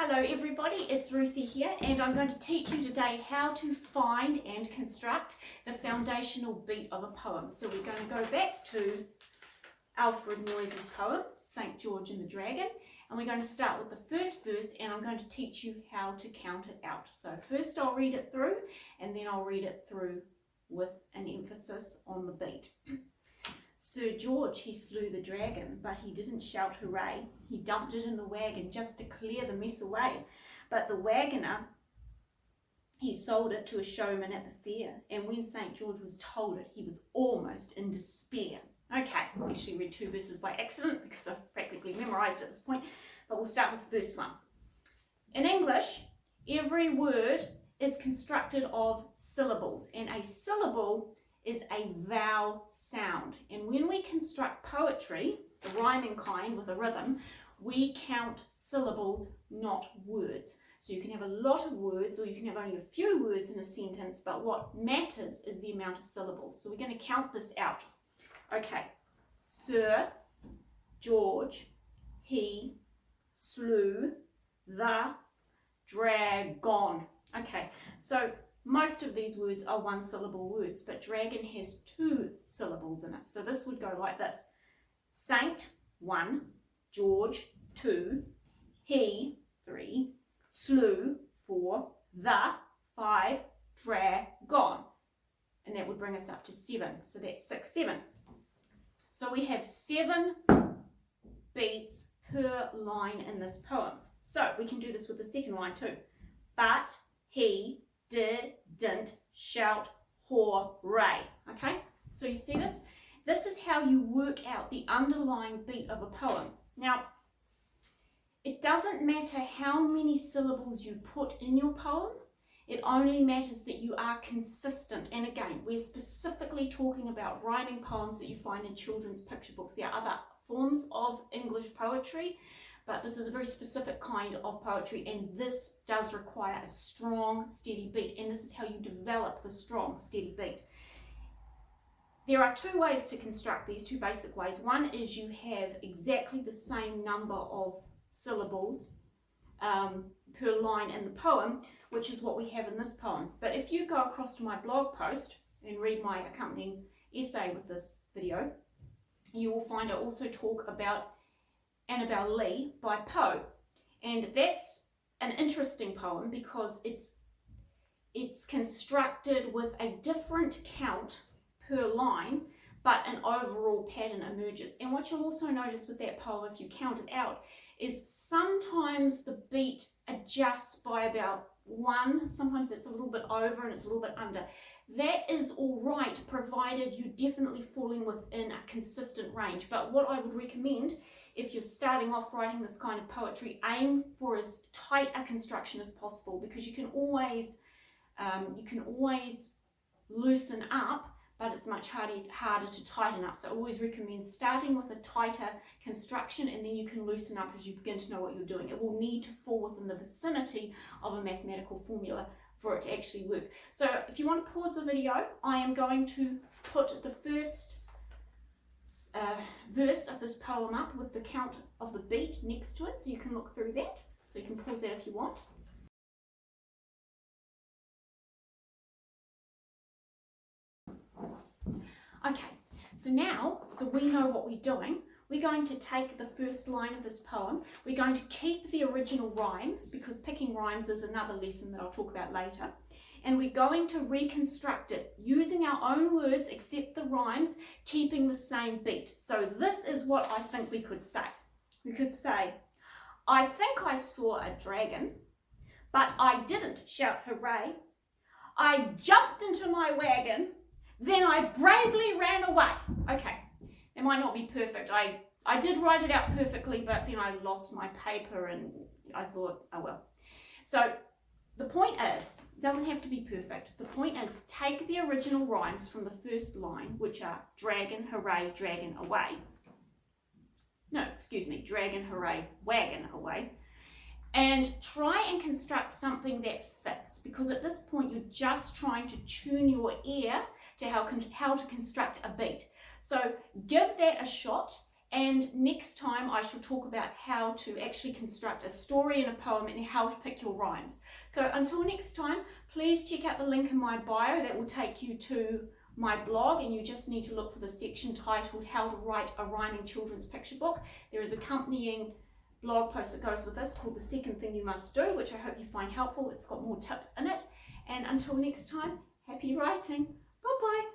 Hello everybody, it's Ruthie here and I'm going to teach you today how to find and construct the foundational beat of a poem. So we're going to go back to Alfred Noyes' poem, St. George and the Dragon, and we're going to start with the first verse and I'm going to teach you how to count it out. So first I'll read it through and then I'll read it through with an emphasis on the beat. Sir George, he slew the dragon, but he didn't shout hooray. He dumped it in the wagon just to clear the mess away. But the wagoner, he sold it to a showman at the fair. And when St. George was told it, he was almost in despair. Okay, I actually read two verses by accident because I've practically memorized at this point. But we'll start with the first one. In English, every word is constructed of syllables. And a syllable is a vowel sound, and when we construct poetry, the rhyming kind with a rhythm, we count syllables, not words. So you can have a lot of words or you can have only a few words in a sentence, but what matters is the amount of syllables. So we're going to count this out. Okay, Sir George, he slew the dragon. Okay, so most of these words are one syllable words, but dragon has two syllables in it. So this would go like this. Saint, 1, George, 2, he, 3, slew, 4, the, 5, dragon. And that would bring us up to 7. So that's 6, 7. So we have 7 beats per line in this poem. So we can do this with the second line too. But he didn't shout hooray. Okay, so you see this? This is how you work out the underlying beat of a poem. Now, it doesn't matter how many syllables you put in your poem, it only matters that you are consistent. And again, we're specifically talking about rhyming poems that you find in children's picture books. There are other forms of English poetry, but this is a very specific kind of poetry, and this does require a strong, steady beat, and this is how you develop the strong, steady beat. There are 2 ways to construct these, 2 basic ways. One is you have exactly the same number of syllables per line in the poem, which is what we have in this poem. But if you go across to my blog post and read my accompanying essay with this video, you will find I also talk about Annabel Lee by Poe, and that's an interesting poem because it's constructed with a different count per line, but an overall pattern emerges. And what you'll also notice with that poem, if you count it out, is sometimes the beat adjusts by about 1, sometimes it's a little bit over and it's a little bit under. That is all right, provided you're definitely falling within a consistent range. But what I would recommend, if you're starting off writing this kind of poetry, aim for as tight a construction as possible, because you can always loosen up, but it's much harder to tighten up. So I always recommend starting with a tighter construction, and then you can loosen up as you begin to know what you're doing. It will need to fall within the vicinity of a mathematical formula for it to actually work. So if you want to pause the video, I am going to put the first verse of this poem up with the count of the beat next to it, so you can look through that. So you can pause that if you want. Okay, so we know what we're doing. We're going to take the first line of this poem. We're going to keep the original rhymes, because picking rhymes is another lesson that I'll talk about later. And we're going to reconstruct it using our own words, except the rhymes, keeping the same beat. So this is what I think we could say. We could say, I think I saw a dragon, but I didn't shout hooray. I jumped into my wagon, then I bravely ran away. Okay, it might not be perfect. I did write it out perfectly, but then I lost my paper and I thought, oh well. So the point is, it doesn't have to be perfect. The point is, take the original rhymes from the first line, which are dragon, hooray, dragon, away. No, excuse me, dragon, hooray, wagon, away. And try and construct something that fits, because at this point you're just trying to tune your ear to how to construct a beat. So give that a shot And next time I shall talk about how to actually construct a story in a poem and how to pick your rhymes. So until next time, please check out the link in my bio that will take you to my blog, and you just need to look for the section titled How to Write a Rhyming Children's Picture Book. There is accompanying blog post that goes with this called The Second Thing You Must Do, which I hope you find helpful. It's got more tips in it. And until next time, happy writing. Bye-bye.